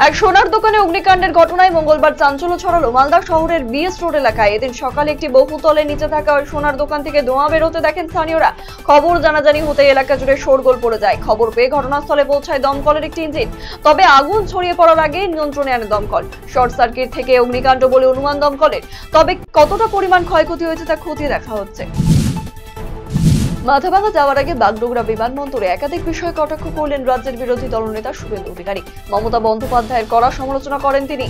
এক সোনার দোকানে অগ্নিকাণ্ডের ঘটনায় মঙ্গলবার চাঞ্চল্য ছড়ালো মালদা শহরের বিএস রোড এলাকায়। এদিন সকালে একটি বহুতলের নিচে থাকা ওই সোনার দোকান থেকে ধোঁয়া বেরোতে দেখেন স্থানীয়রা। খবর জানাজানি হতে এলাকা জুড়ে শোরগোল পড়ে যায়। খবর পেয়ে ঘটনাস্থলে পৌঁছায় দমকলের একটি ইঞ্জিন। তবে আগুন ছড়িয়ে পড়ার আগে নিয়ন্ত্রণে আনে দমকল। শর্ট সার্কিট থেকে অগ্নিকাণ্ড বলে অনুমান দমকলের। তবে কতটা পরিমাণ ক্ষয়ক্ষতি হয়েছে তা খতিয়ে দেখা হচ্ছে। মাথাভাঙা যাওয়ার আগে বাগডোগরা বিমানবন্দরে একাধিক বিষয়ে কটাক্ষ করলেন রাজ্যের বিরোধী দলনেতা শুভেন্দু অধিকারী। মমতা বন্দ্যোপাধ্যায়ের কড়া সমালোচনা করেন তিনি।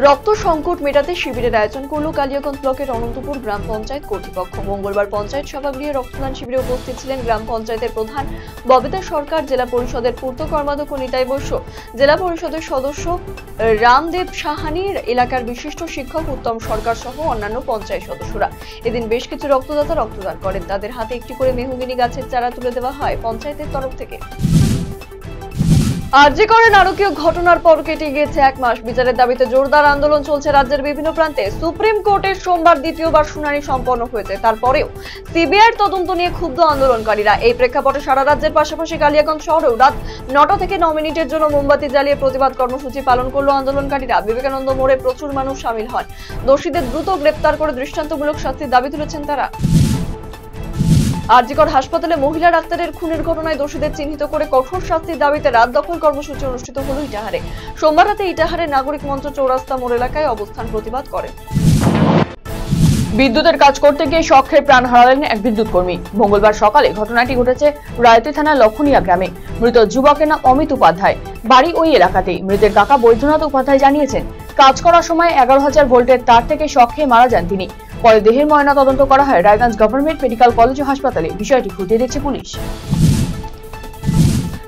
রক্ত সংকট মেটাতে শিবিরের আয়োজন করল কালিয়াগঞ্জ ব্লকের অনন্তপুর গ্রাম পঞ্চায়েত কর্তৃপক্ষ। মঙ্গলবার পঞ্চায়েত সভাগৃহে রক্তদান শিবিরে উপস্থিত ছিলেন গ্রাম পঞ্চায়েতের প্রধান ববিতা সরকার, জেলা পরিষদের পূর্ত কর্মাধ্যক্ষ নিতাই বৈশ্য, জেলা পরিষদের সদস্য রামদেব সাহানির, এলাকার বিশিষ্ট শিক্ষক উত্তম সরকার সহ অন্যান্য পঞ্চায়েত সদস্যরা। এদিন বেশ কিছু রক্তদাতা রক্তদান করেন। তাদের হাতে একটি করে মেহগিনি গাছের চারা তুলে দেওয়া হয় পঞ্চায়েতের তরফ থেকে। আরজি করে নারকীয় ঘটনার পর কেটে গিয়েছে এক মাস। বিচারের দাবিতে জোরদার আন্দোলন চলছে রাজ্যের বিভিন্ন প্রান্তে। সুপ্রিম কোর্টের সোমবার দ্বিতীয়বার শুনানি সম্পন্ন হয়েছে। তারপরেও সিবিআইয়ের তদন্ত নিয়ে ক্ষুব্ধ আন্দোলনকারীরা। এই প্রেক্ষাপটে সারা রাজ্যের পাশাপাশি কালিয়াগঞ্জ শহরেও রাত 9টা থেকে 9 মিনিটের জন্য মোমবাতি জ্বালিয়ে প্রতিবাদ কর্মসূচি পালন করলো আন্দোলনকারীরা। বিবেকানন্দ মোড়ে প্রচুর মানুষ সামিল হন। দোষীদের দ্রুত গ্রেপ্তার করে দৃষ্টান্তমূলক শাস্তির দাবি তুলেছেন তারা। আরজিকর হাসপাতালে মহিলা ডাক্তারের খুনের ঘটনায় দোষীদের চিহ্নিত করে কঠোর শাস্তির দাবিতে রাত দখল কর্মসূচি অনুষ্ঠিত হলো ইটাহারে। সোমবার রাতে ইটাহারে নাগরিক মঞ্চ চৌরাস্তা মোড় এলাকায় অবস্থান প্রতিবাদ করে। বিদ্যুতের কাজ করতে গিয়ে শখের প্রাণ হারালেন এক বিদ্যুৎ কর্মী। মঙ্গলবার সকালে ঘটনাটি ঘটেছে রায়তী থানার লক্ষণিয়া গ্রামে। মৃত যুবকের নাম অমিত উপাধ্যায়, বাড়ি ওই এলাকাতেই। মৃতের কাকা বৈদ্যনাথ উপাধ্যায় জানিয়েছেন, কাজ করার সময় 11,000 ভোল্টের তার থেকে শক খেয়ে মারা যান তিনি। পরে দেহের ময়না তদন্ত করা হয় রায়গঞ্জ গভর্নমেন্ট মেডিকেল কলেজ ও হাসপাতালে। বিষয়টি খতিয়ে দেখছে পুলিশ।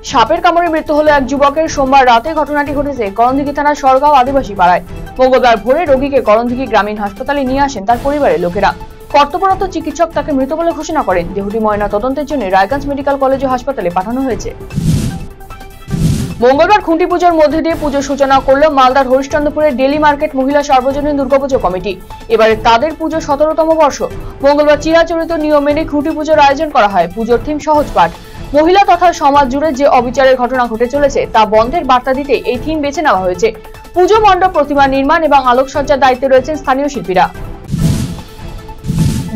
সাপের কামড়ে মৃত্যু হলো এক যুবকের। সোমবার রাতে ঘটনাটি ঘটেছে করণদিঘি থানার সরগাঁও আদিবাসী পাড়ায়। মঙ্গলবার ভোরে রোগীকে করণদিঘি গ্রামীণ হাসপাতালে নিয়ে আসেন তার পরিবারের লোকেরা। কর্তব্যরত চিকিৎসক তাকে মৃত বলে ঘোষণা করেন। দেহটি ময়না তদন্তের জন্য রায়গঞ্জ মেডিকেল কলেজ ও হাসপাতালে পাঠানো হয়েছে। মঙ্গলবার খুঁটি পুজোর মধ্যে দিয়ে পুজোর সূচনা করল মালদার হরিশ্চন্দ্রপুরের ডেলি মার্কেট মহিলা সর্বজনীন দুর্গাপুজো কমিটি। এবারে তাদের পুজো 17তম বর্ষ। মঙ্গলবার চিরাচরিত নিয়ম মেনে খুঁটি পুজোর আয়োজন করা হয়। পুজোর থিম সহজ পাঠ। মহিলা তথা সমাজ জুড়ে যে অবিচারের ঘটনা ঘটে চলেছে তা বন্ধের বার্তা দিতে এই থিম বেছে নেওয়া হয়েছে। পুজো মণ্ডপ, প্রতিমা নির্মাণ এবং আলোকসজ্জার দায়িত্বে রয়েছেন স্থানীয় শিল্পীরা।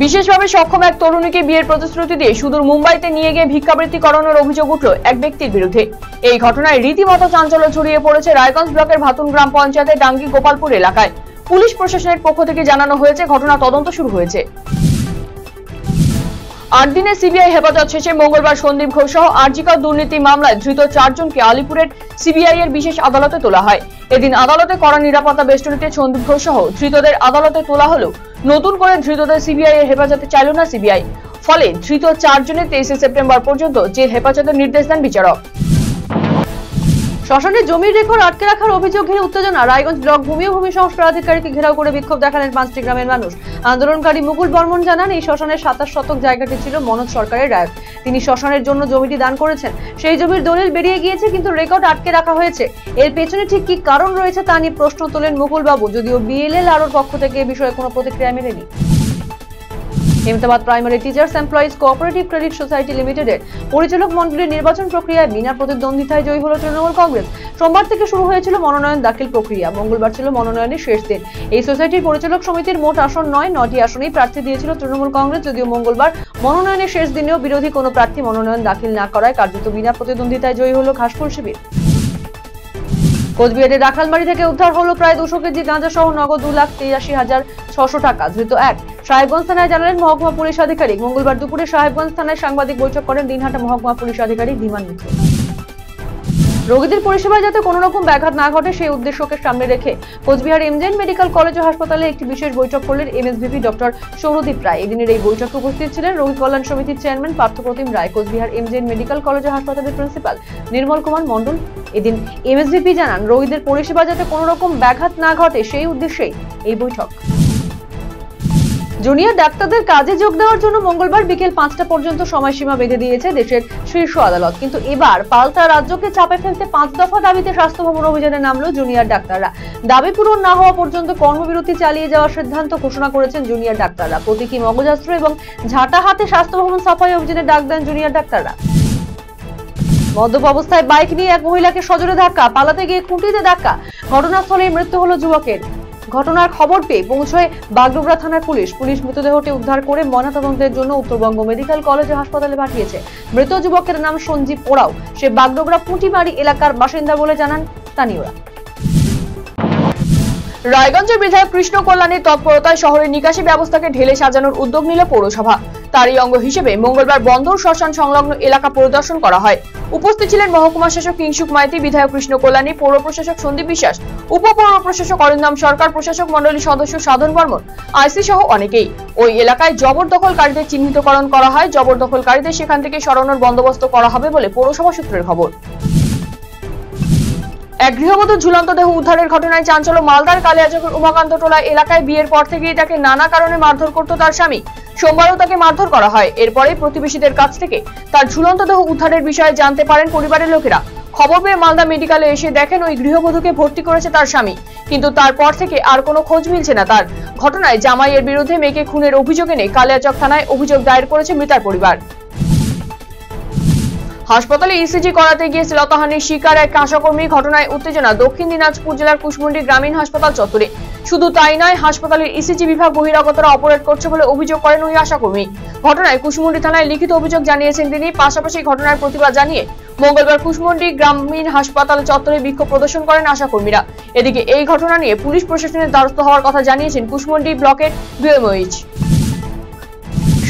বিশেষভাবে সক্ষম এক তরুণীকে বিয়ের প্রতিশ্রুতি দিয়ে সুদূর মুম্বাইতে নিয়ে গিয়ে ভিক্ষাবৃত্তি করানোর অভিযোগ উঠল এক ব্যক্তির বিরুদ্ধে। এই ঘটনায় রীতিমতো চাঞ্চল্য ছড়িয়ে পড়েছে রায়গঞ্জ ব্লকের ভাতুন গ্রাম পঞ্চায়েতের ডাঙ্গি গোপালপুর এলাকায়। পুলিশ প্রশাসনের পক্ষ থেকে জানানো হয়েছে, ঘটনা তদন্ত শুরু হয়েছে। 8 দিনের সিবিআই হেফাজত শেষে মঙ্গলবার সন্দীপ ঘোষ সহ আরজিকর দুর্নীতি মামলায় ধৃত 4 জনকে আলিপুরের সিবিআই এর বিশেষ আদালতে তোলা হয়। এদিন আদালতে কড়া নিরাপত্তা বেষ্টনীতে সন্দীপ ঘোষ সহ ধৃতদের আদালতে তোলা হলো। নতুন করে ধৃতদের সিবিআই এর হেফাজতে চাইল না সিবিআই। ফলে ধৃত 4 জনের 23 সেপ্টেম্বর পর্যন্ত জেল হেফাজতের নির্দেশ দেন বিচারক। শ্মশানে জমির রেকর্ড আটকে রাখার অভিযোগ ঘিরে উত্তেজনা। রায়গঞ্জ ব্লক ভূমি ও ভূমি সংস্কার আধিকারিককে ঘেরাও করে বিক্ষোভ দেখালেন 5টি গ্রামের মানুষ। আন্দোলনকারী মুকুল বর্মন জানান, এই শ্মশানের 27 শতক জায়গাটি ছিল মনোজ সরকারের রায়। তিনি শ্মশানের জন্য জমিটি দান করেছেন। সেই জমির দলিল বেরিয়ে গিয়েছে, কিন্তু রেকর্ড আটকে রাখা হয়েছে। এর পেছনে ঠিক কি কারণ রয়েছে তা নিয়ে প্রশ্ন তোলেন মুকুল বাবু, যদিও বিএলএল আরোর পক্ষ থেকে এ বিষয়ে কোনো প্রতিক্রিয়া মেলেনি। Hemtabad primary teachers employees cooperative credit society লিমিটেডের পরিচালক মণ্ডলীর নির্বাচন প্রক্রিয়ায় বিনা প্রতিদ্বন্দ্বিতায় জয়ী হল তৃণমূল কংগ্রেস। সোমবার থেকে শুরু হয়েছিল মনোনয়ন দাখিল প্রক্রিয়া। মঙ্গলবার ছিল মনোনয়নের শেষ দিন। এই সোসাইটির পরিচালক সমিতির মোট আসন 9টি আসনেই প্রার্থী দিয়েছিল তৃণমূল কংগ্রেস। যদিও মঙ্গলবার মনোনয়নের শেষ দিনেও বিরোধী কোনো প্রার্থী মনোনয়ন দাখিল না করায় কার্যত বিনা প্রতিদ্বন্দ্বিতায় জয়ী হল ঘাসফুল শিবির। কোচবিহারের রাখালমারি থেকে উদ্ধার হলো প্রায় 200 কেজি গাঁজা সহ নগদ 2,83,600 টাকা। ধৃত এক সাহেবগঞ্জ থানায় জানালেন মহকুমা পুলিশ আধিকারিক। মঙ্গলবার দুপুরে সাহেবগঞ্জ থানায় সাংবাদিক বৈঠক করেন দিনহাটা মহকুমা পুলিশ আধিকারিক ধীমান মিত্র। রোগীদের পরিষেবায় যাতে কোনো রকম ব্যাঘাত না ঘটে সেই উদ্দেশ্যকে সামনে রেখে কোচবিহার এমজেএন মেডিকেল কলেজ ও হাসপাতালে একটি বিশেষ বৈঠক করলেন এমএসভিপি ডক্টর সৌরদীপ রায়। এদিনের এই বৈঠকে উপস্থিত ছিলেন রোগী কল্যাণ সমিতির চেয়ারম্যান পার্থপ্রতিম রায়, কোচবিহার এমজেএন মেডিকেল কলেজ ও হাসপাতালের প্রিন্সিপাল নির্মল কুমার মণ্ডল। এদিন এমএসভিপি জানান, রোগীদের পরিষেবা যাতে কোনো রকম ব্যাঘাত না ঘটে সেই উদ্দেশ্যেই এই বৈঠক। জুনিয়র ডাক্তারদের কাজে যোগ দেওয়ার জন্য মঙ্গলবার বিকেল 5টা পর্যন্ত সময়সীমা বেঁধে দিয়েছে দেশের শীর্ষ আদালত। কিন্তু এবার পাল্টা রাজ্যকে চাপে ফেলতে 5 দফা দাবিতে স্বাস্থ্য ভবন অভিযানে নামলো জুনিয়র ডাক্তাররা। দাবি পূরণ না হওয়া পর্যন্ত কর্মবিরতি চালিয়ে যাওয়ার সিদ্ধান্ত ঘোষণা করেছেন জুনিয়র ডাক্তাররা। প্রতীকী মগজাস্ত্র এবং ঝাঁটা হাতে স্বাস্থ্য ভবন সাফাই অভিযানে ডাক দেন জুনিয়র ডাক্তাররা। মদ্যপ অবস্থায় বাইক নিয়ে এক মহিলাকে সজোরে ধাক্কা, পালাতে গিয়ে খুঁটিতে ধাক্কা, ঘটনাস্থলেই মৃত্যু হলো যুবকের। ঘটনার খবর পেয়ে পৌঁছয় বাগডোগরা থানার পুলিশ। মৃতদেহটি উদ্ধার করে ময়নাতদন্তের জন্য উত্তরবঙ্গ মেডিকেল কলেজ ও হাসপাতালে পাঠিয়েছে। মৃত যুবকের নাম সঞ্জীব ওরাও। সে বাগডোগরা পুঁটিমারি এলাকার বাসিন্দা বলে জানান স্থানীয়রা। রায়গঞ্জের বিধায়ক কৃষ্ণ কল্যাণীর তৎপরতায় শহরের নিকাশি ব্যবস্থাকে ঢেলে সাজানোর উদ্যোগ নিল পৌরসভা। তারই অঙ্গ হিসেবে মঙ্গলবার বন্দর শ্মশান সংলগ্ন এলাকা পরিদর্শন করা হয়। উপস্থিত ছিলেন মহকুমা শাসক কিংসুক মাইতি, বিধায়ক কৃষ্ণ কল্যাণী, পৌর প্রশাসক সন্দীপ বিশ্বাস, উপপৌর প্রশাসক অরিন্দম সরকার, প্রশাসক মণ্ডলীর সদস্য সাধন বর্মন, আইসি সহ অনেকেই। ওই এলাকায় জবরদখলকারীদের চিহ্নিতকরণ করা হয়। জবরদখলকারীদের সেখান থেকে সরানোর বন্দোবস্ত করা হবে বলে পৌরসভা সূত্রের খবর। এক গৃহবধূর ঝুলন্ত দেহ উদ্ধারের ঘটনায় চাঞ্চল্য মালদার কালিয়াচকের উমাকান্ত টোলা এলাকায়। বিয়ের পর থেকেই তাকে নানা কারণে মারধর করত তার স্বামী। সোমবারও তাকে মারধর করা হয়। এরপরে প্রতিবেশীদের কাছ থেকে তার ঝুলন্ত দেহ উদ্ধারের বিষয়ে জানতে পারেন পরিবারের লোকেরা। খবর পেয়ে মালদা মেডিকেলে এসে দেখেন ওই গৃহবধূকে ভর্তি করেছে তার স্বামী, কিন্তু তারপর থেকে আর কোনো খোঁজ মিলছে না তার। ঘটনায় জামাইয়ের বিরুদ্ধে মেয়েকে খুনের অভিযোগ এনে কালিয়াচক থানায় অভিযোগ দায়ের করেছে মৃতার পরিবার। হাসপাতালে ইসিজি করাতে গিয়ে শ্লীলতাহানির শিকার এক আশাকর্মী। ঘটনায় উত্তেজনা দক্ষিণ দিনাজপুর জেলার কুশমুন্ডি গ্রামীণ হাসপাতাল চত্বরে। শুধু তাই নয়, হাসপাতালের ইসিজি বিভাগ বহিরাগতরা অপারেট করছে বলে অভিযোগ করেন ওই আশাকর্মী। ঘটনায় কুশমুন্ডি থানায় লিখিত অভিযোগ জানিয়েছেন তিনি। পাশাপাশি ঘটনার প্রতিবাদ জানিয়ে মঙ্গলবার কুশমুন্ডি গ্রামীণ হাসপাতাল চত্বরে বিক্ষোভ প্রদর্শন করেন আশাকর্মীরা। এদিকে এই ঘটনা নিয়ে পুলিশ প্রশাসনের দ্বারস্থ হওয়ার কথা জানিয়েছেন কুশমুন্ডি ব্লকের বিএমওইচ।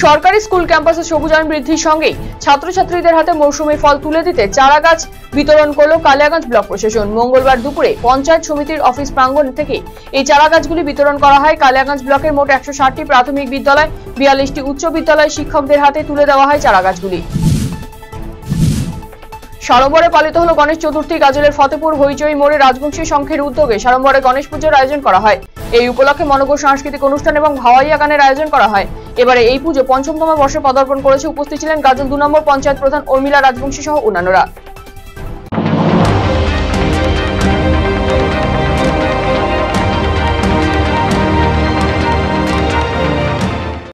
সরকারি স্কুল ক্যাম্পাসে সবুজায়ন বৃদ্ধির সঙ্গেই ছাত্রছাত্রীদের হাতে মৌসুমী ফল তুলে দিতে চারা গাছ বিতরণ করল কালিয়াগঞ্জ ব্লক প্রশাসন। মঙ্গলবার দুপুরে পঞ্চায়েত সমিতির অফিস প্রাঙ্গণ থেকে এই চারা গাছগুলি বিতরণ করা হয়। কালিয়াগঞ্জ ব্লকের মোট 160টি প্রাথমিক বিদ্যালয়, 42টি উচ্চ বিদ্যালয় শিক্ষকদের হাতে তুলে দেওয়া হয় চারা গাছগুলি। সাড়ম্বরে পালিত হলো গণেশ চতুর্থী। গাজলের ফতেপুর হইচই মোড়ে রাজবংশী সংঘের উদ্যোগে সাড়ম্বরে গণেশ পুজোর আয়োজন করা হয়। এই উপলক্ষে মনোজ্ঞ সাংস্কৃতিক অনুষ্ঠান এবং ভাওয়াইয়া গানের আয়োজন করা হয়। এবারে এই পুজো পঞ্চমতম বর্ষে পদার্পণ করেছে। উপস্থিত ছিলেন গাজল 2 নম্বর পঞ্চায়েত প্রধান উর্মিলা রাজবংশী সহ অন্যান্যরা।